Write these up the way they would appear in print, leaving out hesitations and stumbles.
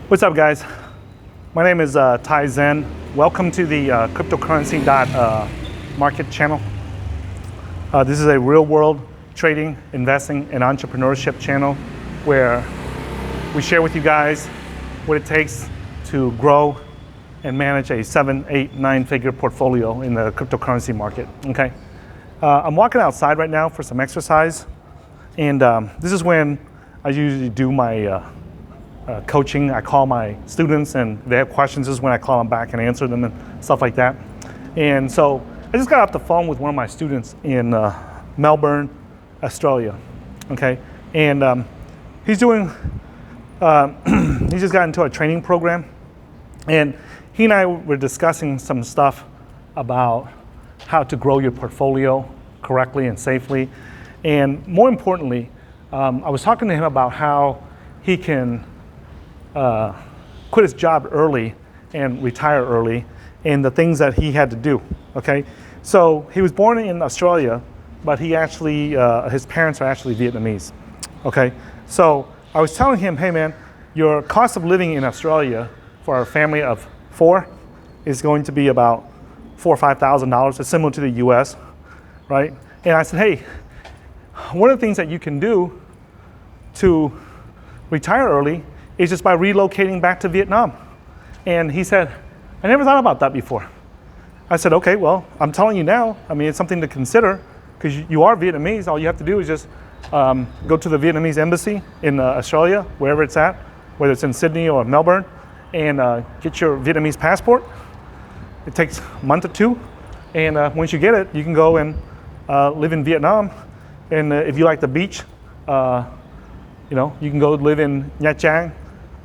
What's up, guys? My name is Tai Zen. Welcome to the cryptocurrency market channel. This is a real-world trading, investing, and entrepreneurship channel where we share with you guys what it takes to grow and manage a 7, 8, 9-figure portfolio in the cryptocurrency market. Okay, I'm walking outside right now for some exercise, and this is when I usually do my coaching. I call my students, and if they have questions, this is when I call them back and answer them and stuff like that. And so I just got off the phone with one of my students in Melbourne, Australia. Okay, and he's doing. He just got into a training program, and he and I were discussing some stuff about how to grow your portfolio correctly and safely, and more importantly, I was talking to him about how he can quit his job early and retire early, and the things that he had to do. Okay, so he was born in Australia, but he actually his parents are actually Vietnamese. Okay, so I was telling him, hey man, your cost of living in Australia for a family of 4 is going to be about $4,000 or $5,000. It's similar to the U.S., right? And I said, hey, one of the things that you can do to retire early is just by relocating back to Vietnam. And he said, I never thought about that before. I said, okay, well, I'm telling you now. I mean, it's something to consider because you are Vietnamese. All you have to do is just go to the Vietnamese embassy in Australia, wherever it's at, whether it's in Sydney or Melbourne, and get your Vietnamese passport. It takes a month or 2. And once you get it, you can go and live in Vietnam. And if you like the beach, you can go live in Nha Trang,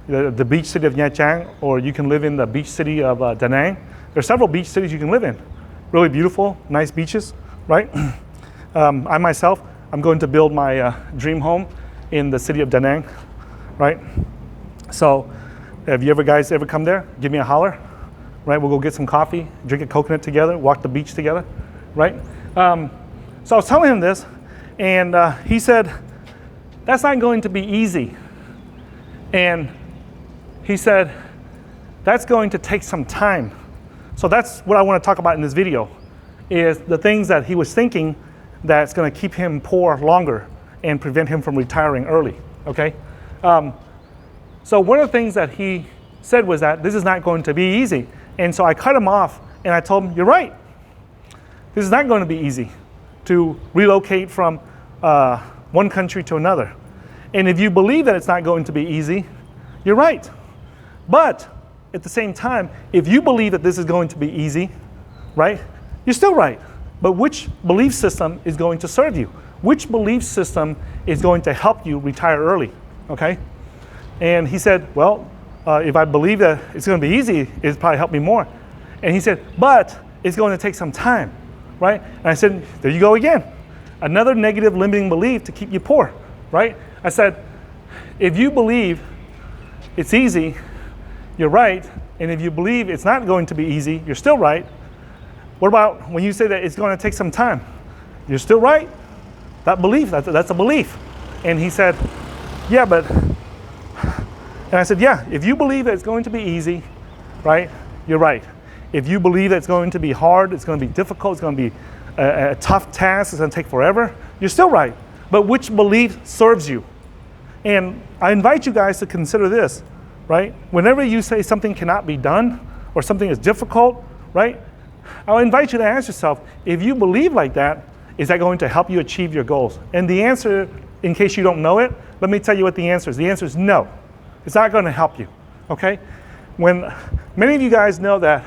the beach city of Nha Trang, or you can live in the beach city of Da Nang. There are several beach cities you can live in. Really beautiful, nice beaches, right? I myself, I'm going to build my dream home in the city of Da Nang, right? So if you guys ever come there, give me a holler, right? We'll go get some coffee, drink a coconut together, walk the beach together, right? So I was telling him this, and he said, that's not going to be easy. And he said, that's going to take some time. So that's what I want to talk about in this video, is the things that he was thinking that's going to keep him poor longer and prevent him from retiring early, okay? So one of the things that he said was that this is not going to be easy. And so I cut him off and I told him, you're right. This is not going to be easy to relocate from one country to another. And if you believe that it's not going to be easy, you're right. But at the same time, if you believe that this is going to be easy, right, you're still right. But which belief system is going to serve you? Which belief system is going to help you retire early, okay? And he said, well, if I believe that it's going to be easy, it'll probably help me more. And he said, but it's going to take some time, right? And I said, there you go again. Another negative limiting belief to keep you poor, right? I said, if you believe it's easy, you're right. And if you believe it's not going to be easy, you're still right. What about when you say that it's going to take some time? You're still right. That belief, that's a belief. And he said, yeah, but, and I said, yeah, if you believe that it's going to be easy, right, you're right. If you believe that it's going to be hard, it's going to be difficult, it's going to be a tough task, it's going to take forever, you're still right. But which belief serves you? And I invite you guys to consider this, right? Whenever you say something cannot be done or something is difficult, right? I'll invite you to ask yourself, if you believe like that, is that going to help you achieve your goals? And the answer, in case you don't know it, let me tell you what the answer is. The answer is no. It's not going to help you, okay? When many of you guys know that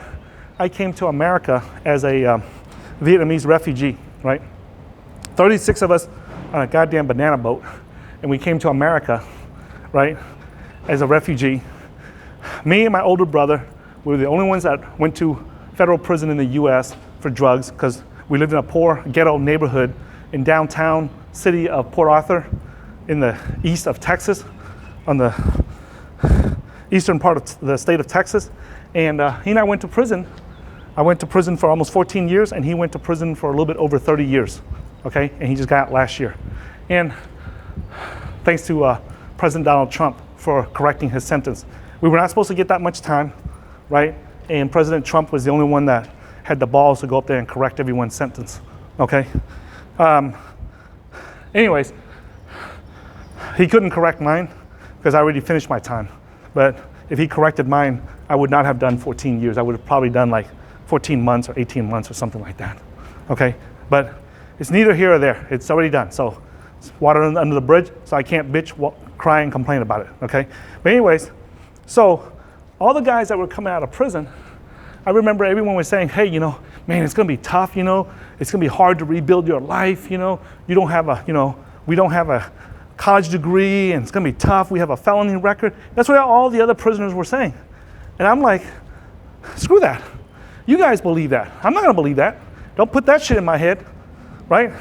I came to America as a Vietnamese refugee, right? 36 of us on a goddamn banana boat, and we came to America, right, as a refugee. Me and my older brother were the only ones that went to federal prison in the US for drugs because we lived in a poor ghetto neighborhood in downtown city of Port Arthur in the east of Texas, on the eastern part of the state of Texas. And he and I went to prison. I went to prison for almost 14 years, and he went to prison for a little bit over 30 years, okay? And he just got out last year. And thanks to President Donald Trump for correcting his sentence. We were not supposed to get that much time, right? And President Trump was the only one that had the balls to go up there and correct everyone's sentence, okay? Anyways, he couldn't correct mine because I already finished my time. But if he corrected mine, I would not have done 14 years. I would have probably done like 14 months or 18 months or something like that, okay? But it's neither here or there. It's already done. So it's water under the bridge, so I can't bitch, cry, and complain about it, okay? But anyways, so all the guys that were coming out of prison, I remember everyone was saying, hey, you know, man, it's gonna be tough, you know, it's gonna be hard to rebuild your life, you know, you don't have a, you know, we don't have a college degree and it's gonna be tough, we have a felony record. That's what all the other prisoners were saying. And I'm like, screw that. You guys believe that. I'm not gonna believe that. Don't put that shit in my head, right?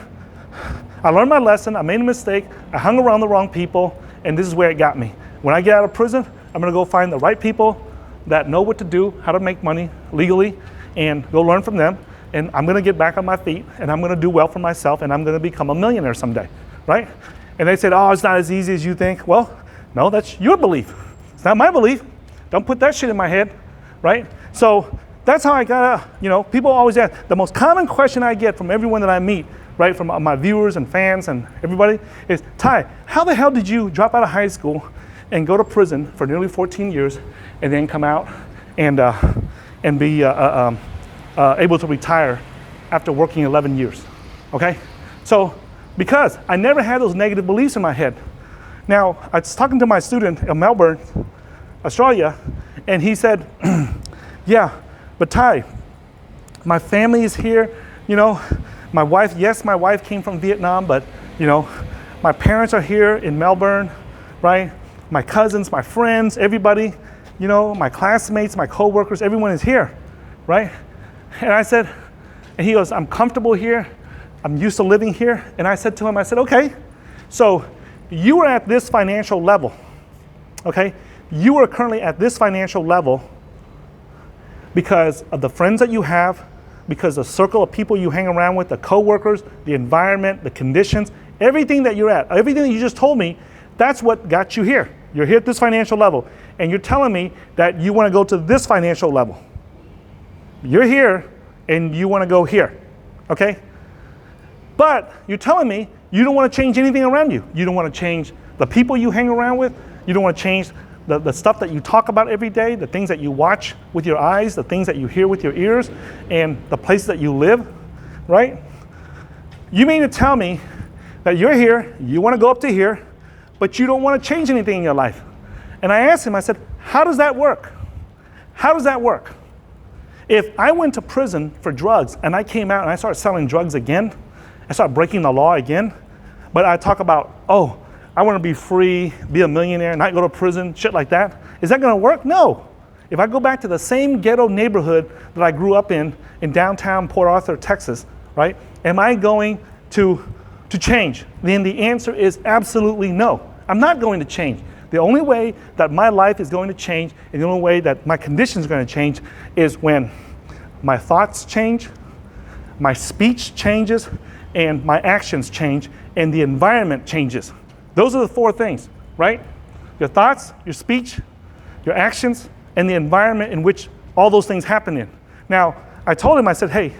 I learned my lesson, I made a mistake, I hung around the wrong people, and this is where it got me. When I get out of prison, I'm gonna go find the right people that know what to do, how to make money legally, and go learn from them. And I'm gonna get back on my feet, and I'm gonna do well for myself, and I'm gonna become a millionaire someday, right? And they said, oh, it's not as easy as you think. Well, no, that's your belief. It's not my belief. Don't put that shit in my head, right? So that's how I got out. You know, people always ask, the most common question I get from everyone that I meet, right, from my viewers and fans and everybody is, Ty, how the hell did you drop out of high school and go to prison for nearly 14 years and then come out and be able to retire after working 11 years, okay? So, because I never had those negative beliefs in my head. Now, I was talking to my student in Melbourne, Australia, and he said, yeah, but Ty, my family is here, you know, my wife, yes, my wife came from Vietnam, but, you know, my parents are here in Melbourne, right? My cousins, my friends, everybody, you know, my classmates, my coworkers, everyone is here, right? And I said, and he goes, I'm comfortable here. I'm used to living here. And I said to him, I said, okay, so you are at this financial level, okay? You are currently at this financial level because of the friends that you have, because the circle of people you hang around with, the coworkers, the environment, the conditions, everything that you're at, everything that you just told me, that's what got you here. You're here at this financial level. And you're telling me that you want to go to this financial level. You're here and you want to go here, okay? But you're telling me you don't want to change anything around you. You don't want to change the people you hang around with. You don't want to change the stuff that you talk about every day, the things that you watch with your eyes, the things that you hear with your ears, and the places that you live, right? You mean to tell me that you're here, you want to go up to here, but you don't want to change anything in your life. And I asked him, I said, how does that work? How does that work? If I went to prison for drugs and I came out and I started selling drugs again, I started breaking the law again, but I talk about, oh, I want to be free, be a millionaire, not go to prison, shit like that. Is that going to work? No. If I go back to the same ghetto neighborhood that I grew up in downtown Port Arthur, Texas, right? Am I going to change? Then the answer is absolutely no. I'm not going to change. The only way that my life is going to change and the only way that my conditions are going to change is when my thoughts change, my speech changes, and my actions change, and the environment changes. Those are the four things, right? Your thoughts, your speech, your actions, and the environment in which all those things happen in. Now, I told him, I said, hey,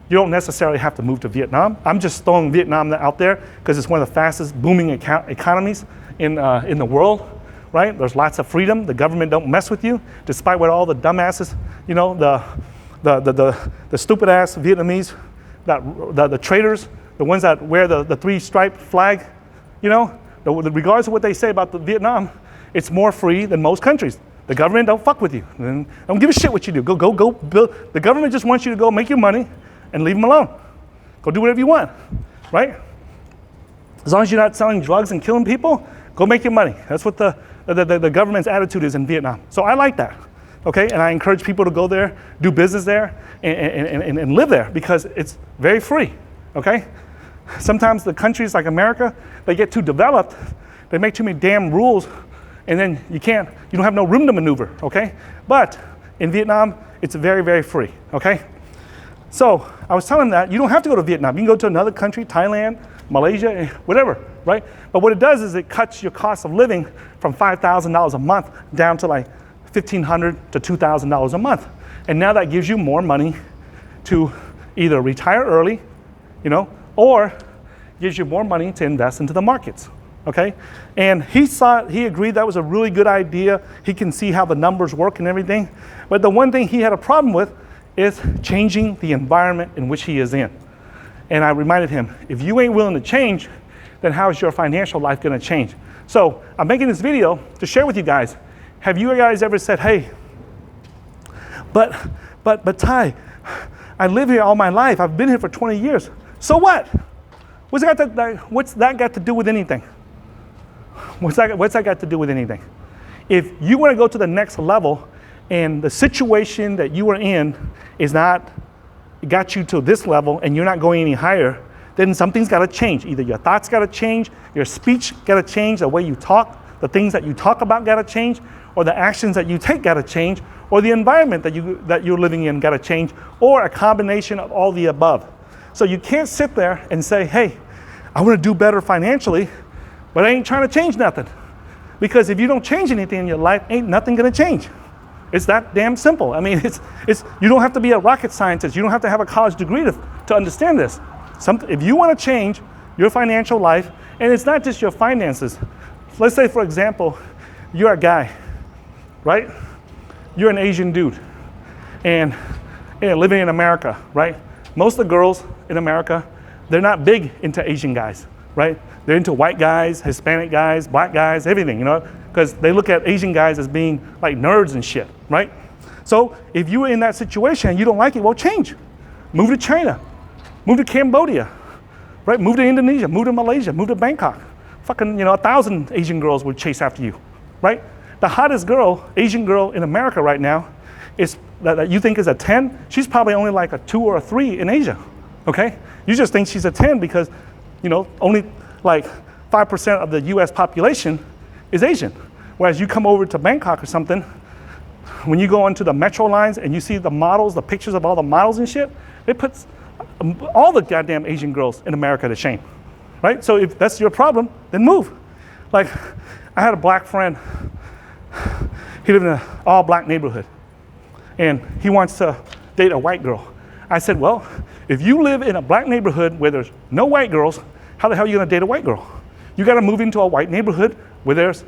you don't necessarily have to move to Vietnam. I'm just throwing Vietnam out there because it's one of the fastest booming economies in the world, right? There's lots of freedom. The government don't mess with you, despite what all the dumbasses, you know, the stupid ass Vietnamese, the traitors, the ones that wear the three-striped flag, you know, regardless of what they say about Vietnam, it's more free than most countries. The government don't fuck with you. They don't give a shit what you do. Go build. The government just wants you to go make your money and leave them alone. Go do whatever you want, right? As long as you're not selling drugs and killing people, go make your money. That's what the government's attitude is in Vietnam. So I like that, okay? And I encourage people to go there, do business there, and live there because it's very free, okay? Sometimes the countries like America, they get too developed, they make too many damn rules, and then you don't have no room to maneuver, okay? But in Vietnam, it's very, very free, okay? So I was telling them that you don't have to go to Vietnam. You can go to another country, Thailand, Malaysia, whatever, right? But what it does is it cuts your cost of living from $5,000 a month down to like $1,500 to $2,000 a month. And now that gives you more money to either retire early, or gives you more money to invest into the markets, okay? And he agreed that was a really good idea. He can see how the numbers work and everything. But the one thing he had a problem with is changing the environment in which he is in. And I reminded him, if you ain't willing to change, then how is your financial life gonna change? So I'm making this video to share with you guys. Have you guys ever said, hey, but Ty, I live here all my life. I've been here for 20 years. So what? What's that got to do with anything? What's that got to do with anything? If you want to go to the next level and the situation that you are in is not got you to this level and you're not going any higher, then something's got to change. Either your thoughts got to change, your speech got to change, the way you talk, the things that you talk about got to change, or the actions that you take got to change, or the environment that you're living in got to change, or a combination of all the above. So you can't sit there and say, hey, I want to do better financially, but I ain't trying to change nothing. Because if you don't change anything in your life, ain't nothing going to change. It's that damn simple. I mean, you don't have to be a rocket scientist. You don't have to have a college degree to understand this. If you want to change your financial life, and it's not just your finances. Let's say, for example, you're a guy, right? You're an Asian dude, and living in America, right? Most of the girls in America, they're not big into Asian guys, right? They're into white guys, Hispanic guys, black guys, everything, because they look at Asian guys as being like nerds and shit, right? So if you were in that situation and you don't like it, well, change. Move to China, move to Cambodia, right? Move to Indonesia, move to Malaysia, move to Bangkok. Fucking, 1,000 Asian girls would chase after you, right? The hottest Asian girl in America right now is that you think is a 10, she's probably only like a 2 or a 3 in Asia, okay? You just think she's a 10 because, only like 5% of the US population is Asian. Whereas you come over to Bangkok or something, when you go onto the metro lines and you see the models, the pictures of all the models and shit, it puts all the goddamn Asian girls in America to shame, right? So if that's your problem, then move. Like, I had a black friend, he lived in an all black neighborhood, and he wants to date a white girl. I said, well, if you live in a black neighborhood where there's no white girls, how the hell are you gonna date a white girl? You gotta move into a white neighborhood where there's,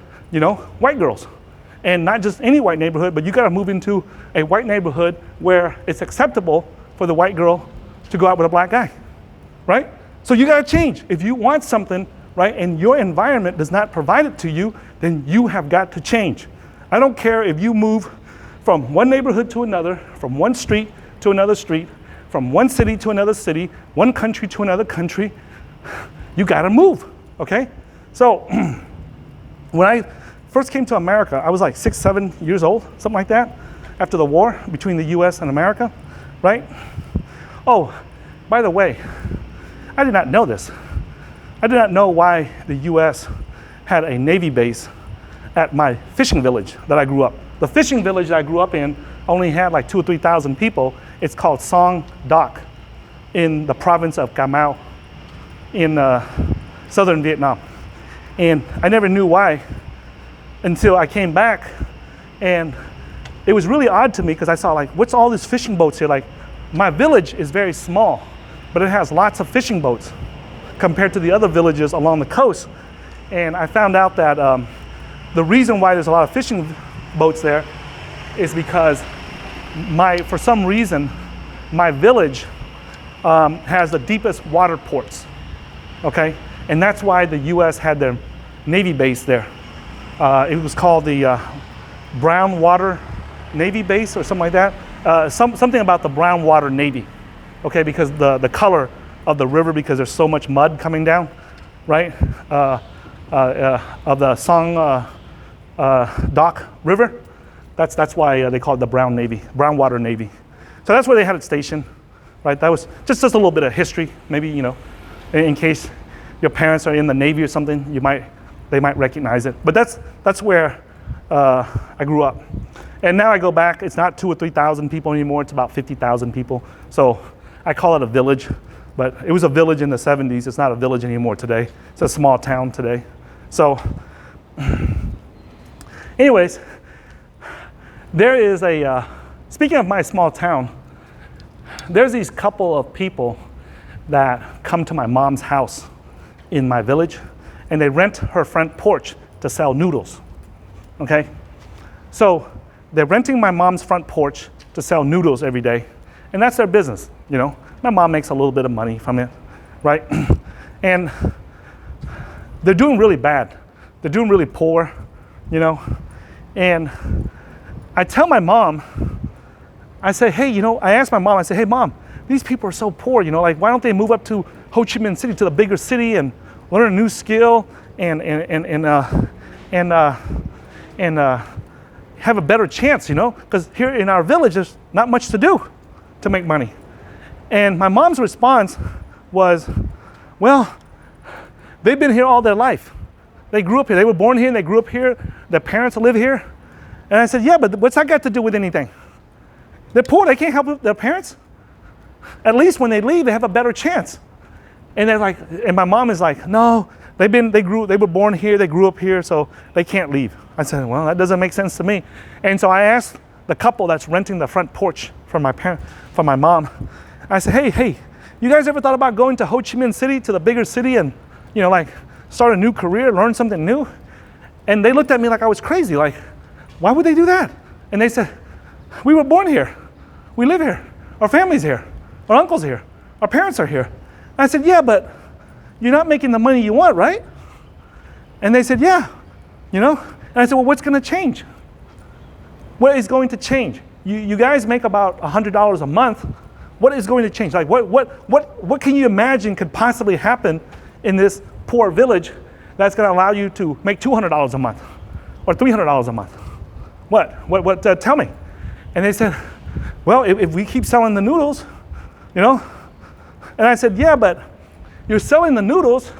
white girls. And not just any white neighborhood, but you gotta move into a white neighborhood where it's acceptable for the white girl to go out with a black guy, right? So you gotta change. If you want something, right, and your environment does not provide it to you, then you have got to change. I don't care if you move from one neighborhood to another, from one street to another street, from one city to another city, one country to another country, you gotta move, okay? So when I first came to America, I was like 6, 7 years old, something like that, after the war between the US and America, right? Oh, by the way, I did not know this. I did not know why the US had a Navy base at my fishing village that I grew up. The fishing village that I grew up in only had like 2,000 or 3,000 people. It's called Song Doc in the province of Cà Mau in southern Vietnam. And I never knew why until I came back, and it was really odd to me because I saw like, what's all these fishing boats here? Like, my village is very small, but it has lots of fishing boats compared to the other villages along the coast. And I found out that the reason why there's a lot of fishing boats there is because for some reason, my village has the deepest water ports, okay? And that's why the US had their Navy base there. It was called the Brown Water Navy Base or something like that. Something about the Brown Water Navy, okay? Because the color of the river, because there's so much mud coming down, right? Of the Song Doc River. That's why they call it the Brown Water Navy. So that's where they had it stationed, right? That was just a little bit of history, maybe, in case your parents are in the Navy or something, they might recognize it. But that's where I grew up. And now I go back, it's not 2,000 or 3,000 people anymore, it's about 50,000 people. So I call it a village, but it was a village in the 70s. It's not a village anymore today. It's a small town today. So anyways, There is speaking of my small town, there's these couple of people that come to my mom's house in my village, and they rent her front porch to sell noodles, okay? So they're renting my mom's front porch to sell noodles every day, and that's their business, you know? My mom makes a little bit of money from it, right? And they're doing really bad. They're doing really poor, you know? And I tell my mom, I say, hey, you know, I asked my mom, I said, hey, Mom, these people are so poor, you know, like, why don't they move up to Ho Chi Minh City, to the bigger city, and learn a new skill and have a better chance, you know? Because here in our village, there's not much to do to make money. And my mom's response was, well, they've been here all their life. They grew up here. They were born here and they grew up here. Their parents live here. And I said, yeah, but what's that got to do with anything? They're poor. They can't help their parents. At least when they leave, they have a better chance. And they're like, and my mom is like, no, they were born here. They grew up here, so they can't leave. I said, well, that doesn't make sense to me. And so I asked the couple that's renting the front porch from my mom. I said, hey, you guys ever thought about going to Ho Chi Minh City, to the bigger city, and, you know, like, start a new career, learn something new? And they looked at me like I was crazy, like, why would they do that? And they said, we were born here. We live here. Our family's here. Our uncle's here. Our parents are here. And I said, yeah, but you're not making the money you want, right? And they said, yeah, you know? And I said, well, what's going to change? What is going to change? You guys make about $100 a month. What is going to change? Like, what can you imagine could possibly happen in this poor village that's going to allow you to make $200 a month or $300 a month? What? Tell me. And they said, well, if we keep selling the noodles, you know. And I said, yeah, but you're selling the noodles.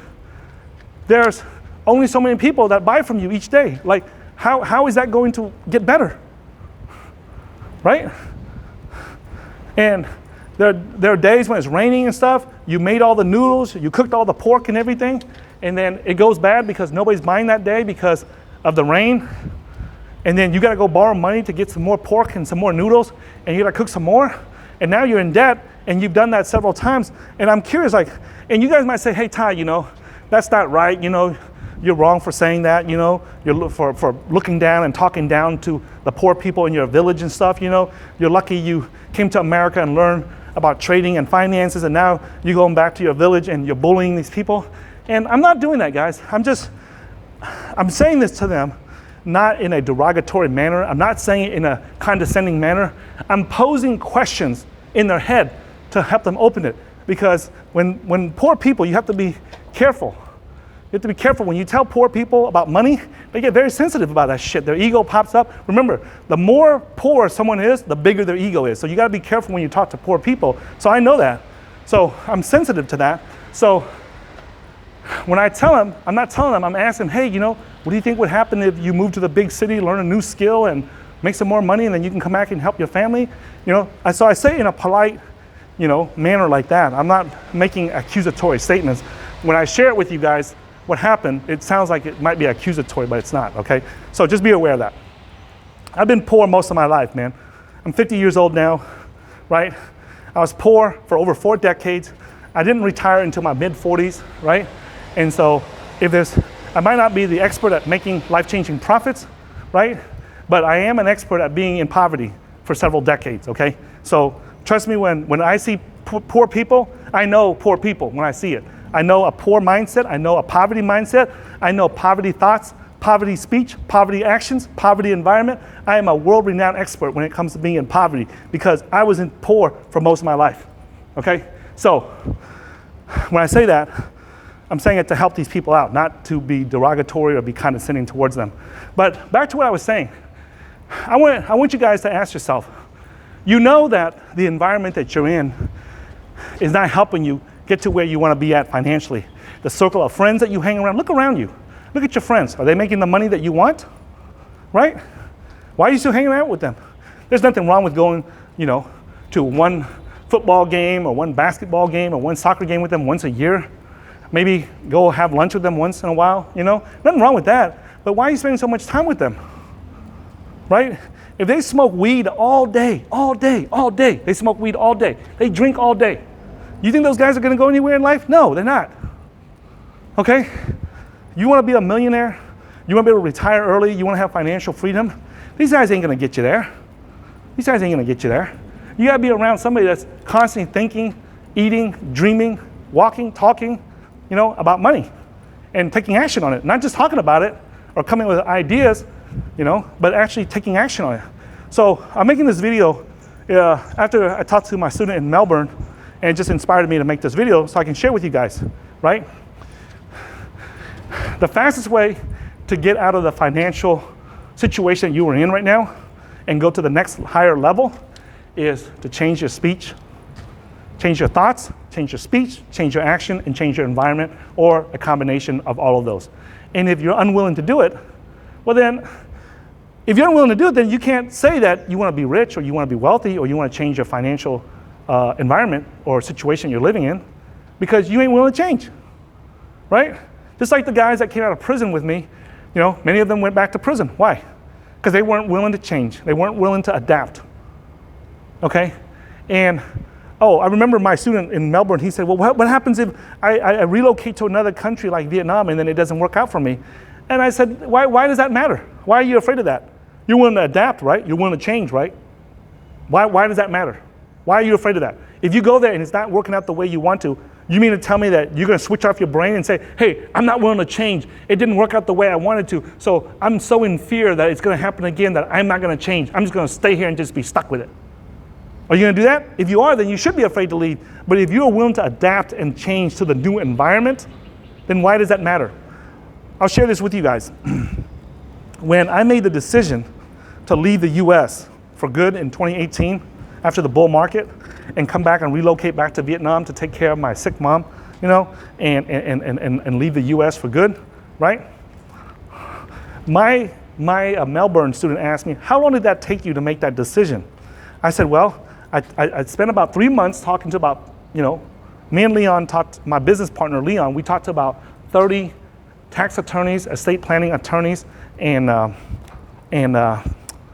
There's only so many people that buy from you each day. Like, how is that going to get better? Right? And there are days when it's raining and stuff. You made all the noodles, you cooked all the pork and everything, and then it goes bad because nobody's buying that day because of the rain. And then you got to go borrow money to get some more pork and some more noodles, and you got to cook some more. And now you're in debt, and you've done that several times. And I'm curious, like, and you guys might say, hey, Ty, you know, that's not right. You know, you're wrong for saying that. You know, you're for looking down and talking down to the poor people in your village and stuff. You know, you're lucky you came to America and learned about trading and finances, and now you're going back to your village and you're bullying these people. And I'm not doing that, guys. I'm saying this to them, not in a derogatory manner. I'm not saying it in a condescending manner. I'm posing questions in their head to help them open it. Because when poor people, you have to be careful. You have to be careful when you tell poor people about money. They get very sensitive about that shit. Their ego pops up. Remember, the more poor someone is, the bigger their ego is. So you got to be careful when you talk to poor people. So I know that. So I'm sensitive to that. So when I tell them, I'm not telling them, I'm asking, hey, you know, what do you think would happen if you move to the big city, learn a new skill, and make some more money, and then you can come back and help your family? You know, so I say it in a polite, you know, manner like that. I'm not making accusatory statements. When I share it with you guys, what happened, it sounds like it might be accusatory, but it's not, okay? So just be aware of that. I've been poor most of my life, man. I'm 50 years old now, right? I was poor for over 4 decades. I didn't retire until my mid-40s, right? And so I might not be the expert at making life-changing profits, right? But I am an expert at being in poverty for several decades, okay? So trust me, when I see poor people, I know poor people when I see it. I know a poor mindset. I know a poverty mindset. I know poverty thoughts, poverty speech, poverty actions, poverty environment. I am a world-renowned expert when it comes to being in poverty because I was in poor for most of my life, okay? So when I say that, I'm saying it to help these people out, not to be derogatory or be condescending towards them. But back to what I was saying. I want you guys to ask yourself, you know that the environment that you're in is not helping you get to where you want to be at financially. The circle of friends that you hang around, look around you. Look at your friends. Are they making the money that you want? Right? Why are you still hanging out with them? There's nothing wrong with going, you know, to one football game or one basketball game or one soccer game with them once a year. Maybe go have lunch with them once in a while, you know? Nothing wrong with that. But why are you spending so much time with them? right? If they smoke weed all day, they smoke weed all day, they drink all day, you think those guys are gonna go anywhere in life? No, they're not. Okay? You wanna be a millionaire? You wanna be able to retire early? You wanna have financial freedom? These guys ain't gonna get you there. These guys ain't gonna get you there. You gotta be around somebody that's constantly thinking, eating, dreaming, walking, talking, about money and taking action on it. Not just talking about it or coming with ideas, but actually taking action on it. So I'm making this video after I talked to my student in Melbourne, and it just inspired me to make this video so I can share with you guys, right? The fastest way to get out of the financial situation you are in right now and go to the next higher level is to change your speech, change your thoughts, change your speech, change your action, and change your environment, or a combination of all of those. And if you're unwilling to do it, well then, if you're unwilling to do it, then you can't say that you want to be rich or you want to be wealthy or you want to change your financial environment or situation you're living in, because you ain't willing to change, right? Just like the guys that came out of prison with me, many of them went back to prison. Why? Because they weren't willing to change. They weren't willing to adapt. Okay? And, I remember my student in Melbourne, he said, well, what happens if I relocate to another country like Vietnam and then it doesn't work out for me? And I said, why does that matter? Why are you afraid of that? You're willing to adapt, right? You're willing to change, right? Why does that matter? Why are you afraid of that? If you go there and it's not working out the way you want to, you mean to tell me that you're going to switch off your brain and say, hey, I'm not willing to change. It didn't work out the way I wanted to, so I'm so in fear that it's going to happen again that I'm not going to change. I'm just going to stay here and just be stuck with it. Are you going to do that? If you are, then you should be afraid to leave. But if you are willing to adapt and change to the new environment, then why does that matter? I'll share this with you guys. When I made the decision to leave the US for good in 2018, after the bull market, and come back and relocate back to Vietnam to take care of my sick mom, and leave the US for good, right? My Melbourne student asked me, how long did that take you to make that decision? I said, well, I spent about 3 months talking to about, me and Leon talked, my business partner Leon, we talked to about 30 tax attorneys, estate planning attorneys, and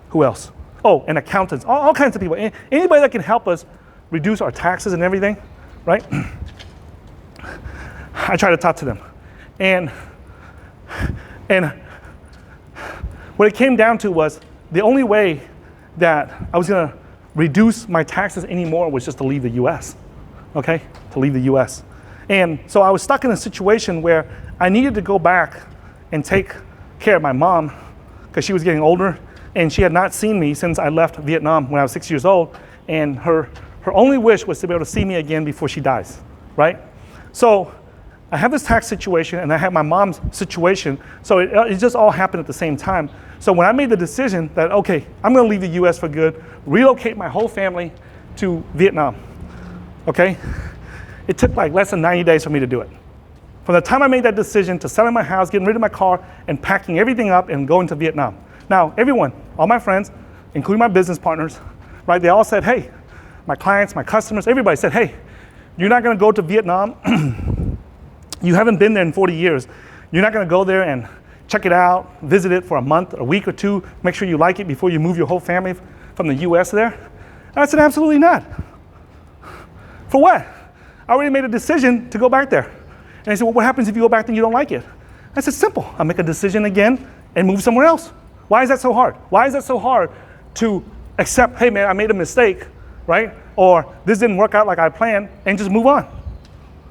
who else? Oh, and accountants, all kinds of people. Anybody that can help us reduce our taxes and everything, right? I try to talk to them. And what it came down to was the only way that I was gonna reduce my taxes anymore was just to leave the US, okay? To leave the US. And so I was stuck in a situation where I needed to go back and take care of my mom because she was getting older and she had not seen me since I left Vietnam when I was 6 years old. And her only wish was to be able to see me again before she dies, right? So I have this tax situation and I have my mom's situation. So it just all happened at the same time. So when I made the decision that, okay, I'm gonna leave the US for good, relocate my whole family to Vietnam, okay? It took like less than 90 days for me to do it. From the time I made that decision to selling my house, getting rid of my car, and packing everything up and going to Vietnam. Now, everyone, all my friends, including my business partners, right, they all said, hey, my clients, my customers, everybody said, hey, you're not gonna go to Vietnam. You haven't been there in 40 years. You're not gonna go there and check it out, visit it for a month, a week or two, make sure you like it before you move your whole family from the US there. And I said, absolutely not. For what? I already made a decision to go back there. And they said, well, what happens if you go back and you don't like it? I said, simple. I'll make a decision again and move somewhere else. Why is that so hard? Why is that so hard to accept, hey man, I made a mistake, right? Or this didn't work out like I planned, and just move on?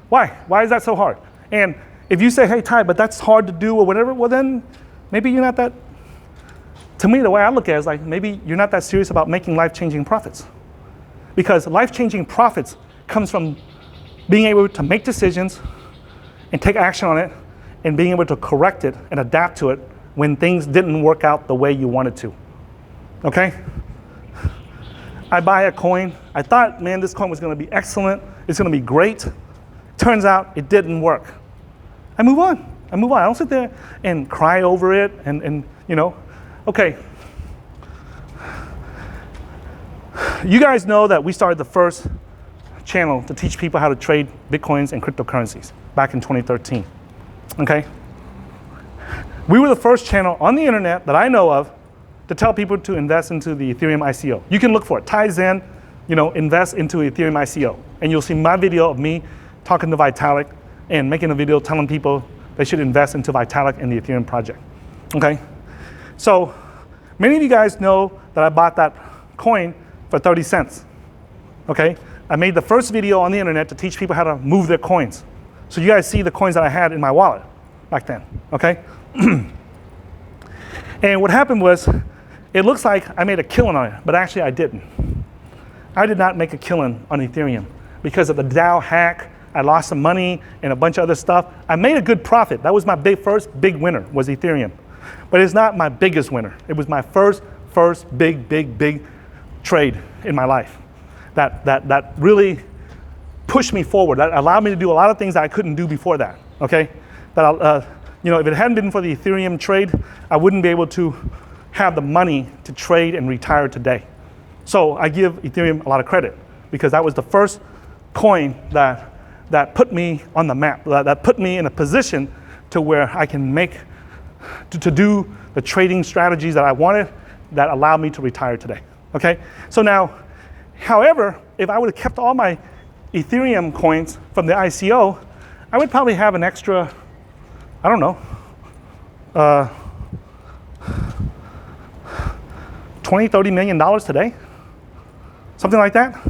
Why? Why is that so hard? And if you say, hey Ty, but that's hard to do or whatever, well then maybe you're not that, to me the way I look at it is like maybe you're not that serious about making life-changing profits. Because life-changing profits comes from being able to make decisions and take action on it and being able to correct it and adapt to it when things didn't work out the way you wanted to, okay? I buy a coin. I thought, man, this coin was gonna be excellent. It's gonna be great. Turns out it didn't work. I move on. I don't sit there and cry over it and okay. You guys know that we started the first channel to teach people how to trade Bitcoins and cryptocurrencies back in 2013, okay? We were the first channel on the internet that I know of to tell people to invest into the Ethereum ICO. You can look for it. Ty Zen, invest into Ethereum ICO. And you'll see my video of me talking to Vitalik and making a video telling people they should invest into Vitalik and the Ethereum project. Okay? So many of you guys know that I bought that coin for 30 cents. Okay? I made the first video on the internet to teach people how to move their coins. So you guys see the coins that I had in my wallet back then. Okay? And what happened was, it looks like I made a killing on it, but actually I didn't. I did not make a killing on Ethereum because of the DAO hack. I lost some money and a bunch of other stuff. I made a good profit. That was my first big winner, was Ethereum. But it's not my biggest winner. It was my first big trade in my life that really pushed me forward. That allowed me to do a lot of things that I couldn't do before that. Okay, if it hadn't been for the Ethereum trade, I wouldn't be able to have the money to trade and retire today. So I give Ethereum a lot of credit because that was the first coin that put me on the map, that put me in a position to where I can to do the trading strategies that I wanted that allowed me to retire today. Okay, so now, however, if I would have kept all my Ethereum coins from the ICO, I would probably have an extra, I don't know, $20–30 million today, something like that.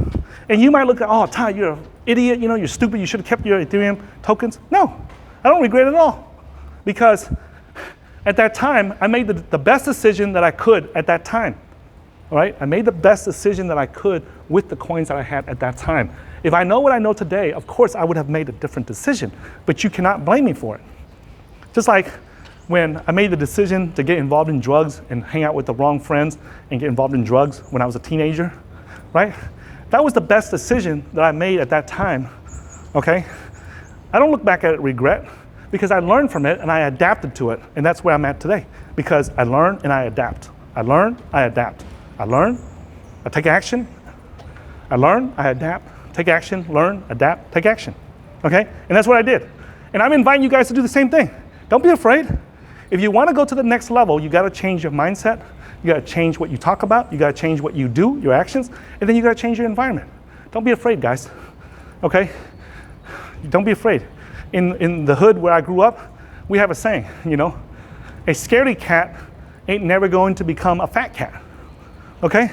And you might look at, oh, Ty, you're an idiot, you're stupid, you should have kept your Ethereum tokens. No, I don't regret it at all, because at that time, I made the best decision that I could at that time. All right, I made the best decision that I could with the coins that I had at that time. If I know what I know today, of course I would have made a different decision, but you cannot blame me for it. Just like when I made the decision to get involved in drugs and hang out with the wrong friends and get involved in drugs when I was a teenager, right? That was the best decision that I made at that time, okay? I don't look back at it regret because I learned from it and I adapted to it, and that's where I'm at today because I learn and I adapt. I learn, I adapt. I learn, I take action. I learn, I adapt, take action, learn, adapt, take action, okay? And that's what I did. And I'm inviting you guys to do the same thing. Don't be afraid. If you want to go to the next level, you got to change your mindset. You got to change what you talk about. You got to change what you do, your actions, and then you got to change your environment. Don't be afraid, guys, okay? Don't be afraid. In the hood where I grew up, we have a saying, a scaredy cat ain't never going to become a fat cat, okay?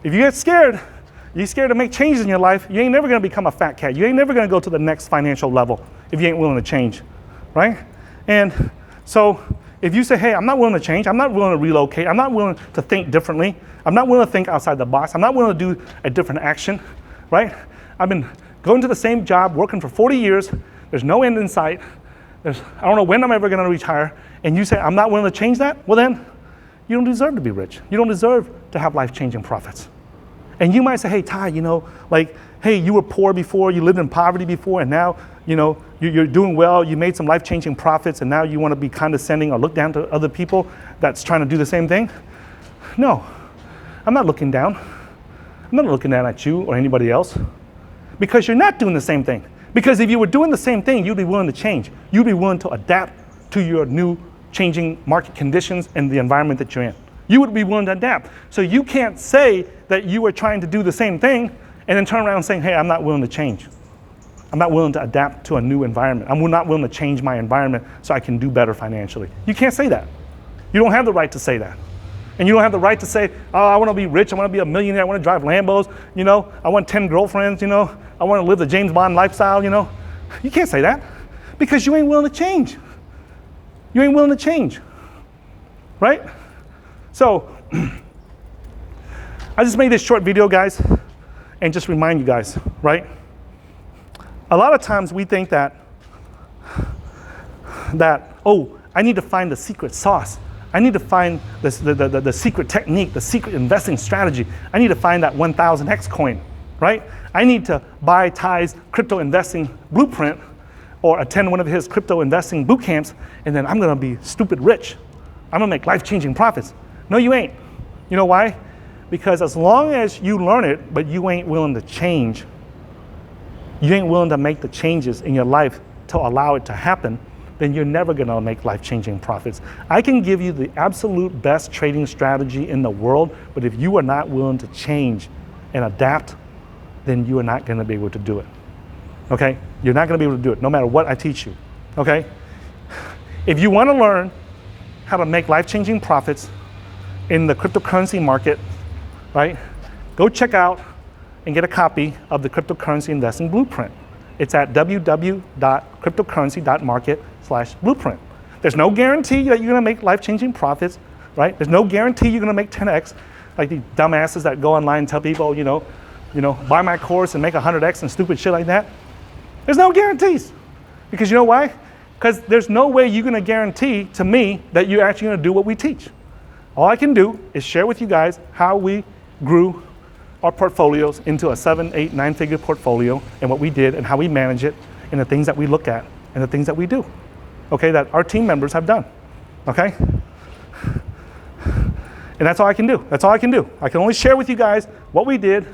If you get scared, you're scared to make changes in your life, you ain't never going to become a fat cat. You ain't never going to go to the next financial level if you ain't willing to change, right? And so if you say, hey, I'm not willing to change, I'm not willing to relocate, I'm not willing to think differently, I'm not willing to think outside the box, I'm not willing to do a different action, right? I've been going to the same job, working for 40 years, there's no end in sight, I don't know when I'm ever going to retire, and you say, I'm not willing to change that? Well then, you don't deserve to be rich. You don't deserve to have life-changing profits. And you might say, hey, Ty, hey, you were poor before, you lived in poverty before, and now, you're doing well, you made some life-changing profits, and now you want to be condescending or look down to other people that's trying to do the same thing? No, I'm not looking down. I'm not looking down at you or anybody else because you're not doing the same thing. Because if you were doing the same thing, you'd be willing to change. You'd be willing to adapt to your new changing market conditions and the environment that you're in. You would be willing to adapt. So you can't say that you are trying to do the same thing and then turn around saying, hey, I'm not willing to change. I'm not willing to adapt to a new environment. I'm not willing to change my environment so I can do better financially. You can't say that. You don't have the right to say that. And you don't have the right to say, oh, I want to be rich, I want to be a millionaire, I want to drive Lambos, I want 10 girlfriends, I want to live the James Bond lifestyle, You can't say that because you ain't willing to change. You ain't willing to change, right? So, I just made this short video, guys, and just remind you guys, right? A lot of times we think that, oh, I need to find the secret sauce. I need to find the secret technique, the secret investing strategy. I need to find that 1000X coin, right? I need to buy Ty's crypto investing blueprint or attend one of his crypto investing boot camps, and then I'm gonna be stupid rich. I'm gonna make life-changing profits. No, you ain't. You know why? Because as long as you learn it, but you ain't willing to change, you ain't willing to make the changes in your life to allow it to happen, then you're never gonna make life-changing profits. I can give you the absolute best trading strategy in the world, but if you are not willing to change and adapt, then you are not gonna be able to do it, okay? You're not gonna be able to do it, no matter what I teach you, okay? If you wanna learn how to make life-changing profits in the cryptocurrency market, right? Go check out and get a copy of the Cryptocurrency Investing Blueprint. It's at www.cryptocurrency.market/blueprint. There's no guarantee that you're gonna make life-changing profits, right? There's no guarantee you're gonna make 10x, like these dumbasses that go online and tell people, you know, buy my course and make 100x and stupid shit like that. There's no guarantees. Because you know why? Because there's no way you're gonna guarantee to me that you're actually gonna do what we teach. All I can do is share with you guys how we grew our portfolios into a 7, 8, 9-figure portfolio and what we did and how we manage it and the things that we look at and the things that we do, okay, that our team members have done, okay? And that's all I can do. That's all I can do. I can only share with you guys what we did,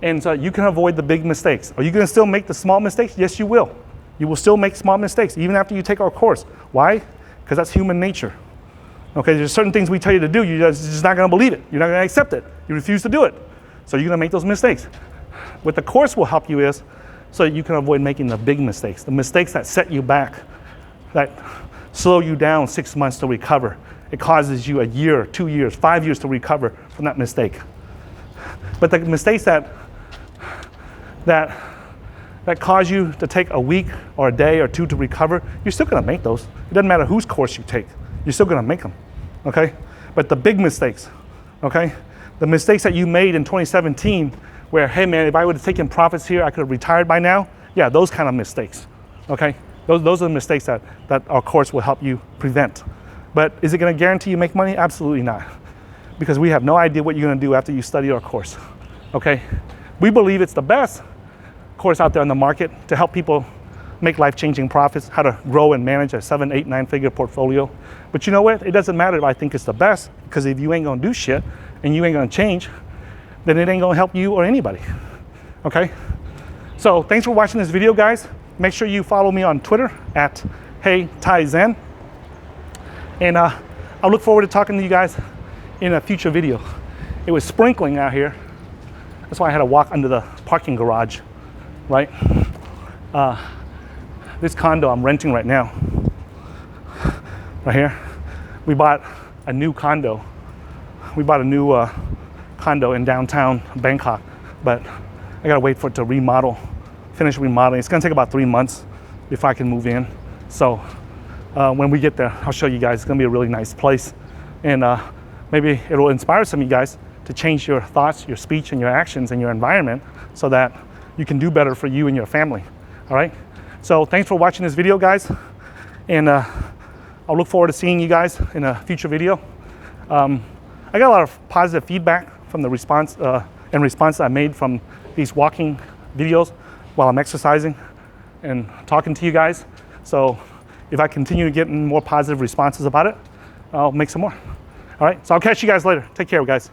and so you can avoid the big mistakes. Are you gonna still make the small mistakes? Yes, you will. You will still make small mistakes even after you take our course. Why? Because that's human nature. Okay, there's certain things we tell you to do, you're just not gonna believe it. You're not gonna accept it. You refuse to do it. So you're gonna make those mistakes. What the course will help you is so that you can avoid making the big mistakes, the mistakes that set you back, that slow you down 6 months to recover. It causes you a year, 2 years, 5 years to recover from that mistake. But the mistakes that cause you to take a week or a day or two to recover, you're still gonna make those. It doesn't matter whose course you take. You're still gonna make them, okay? But the big mistakes, okay? The mistakes that you made in 2017 where, hey man, if I would have taken profits here, I could have retired by now. Yeah, those kind of mistakes, okay? Those are the mistakes that our course will help you prevent. But is it gonna guarantee you make money? Absolutely not. Because we have no idea what you're gonna do after you study our course, okay? We believe it's the best course out there on the market to help people make life-changing profits, how to grow and manage a 7, 8, 9-figure portfolio. But you know what? It doesn't matter if I think it's the best, because if you ain't gonna do shit and you ain't gonna change, then it ain't gonna help you or anybody, okay? So thanks for watching this video, guys. Make sure you follow me on Twitter at HeyTaiZen. And I look forward to talking to you guys in a future video. It was sprinkling out here. That's why I had to walk under the parking garage, right? This condo I'm renting right now, right here, we bought a new condo. We bought a new condo in downtown Bangkok, but I gotta wait for it to finish remodeling. It's gonna take about 3 months before I can move in. So when we get there, I'll show you guys. It's gonna be a really nice place. And maybe it'll inspire some of you guys to change your thoughts, your speech, and your actions and your environment so that you can do better for you and your family, all right? So thanks for watching this video, guys. And I'll look forward to seeing you guys in a future video. I got a lot of positive feedback from the response I made from these walking videos while I'm exercising and talking to you guys. So if I continue to get more positive responses about it, I'll make some more. All right, so I'll catch you guys later. Take care, guys.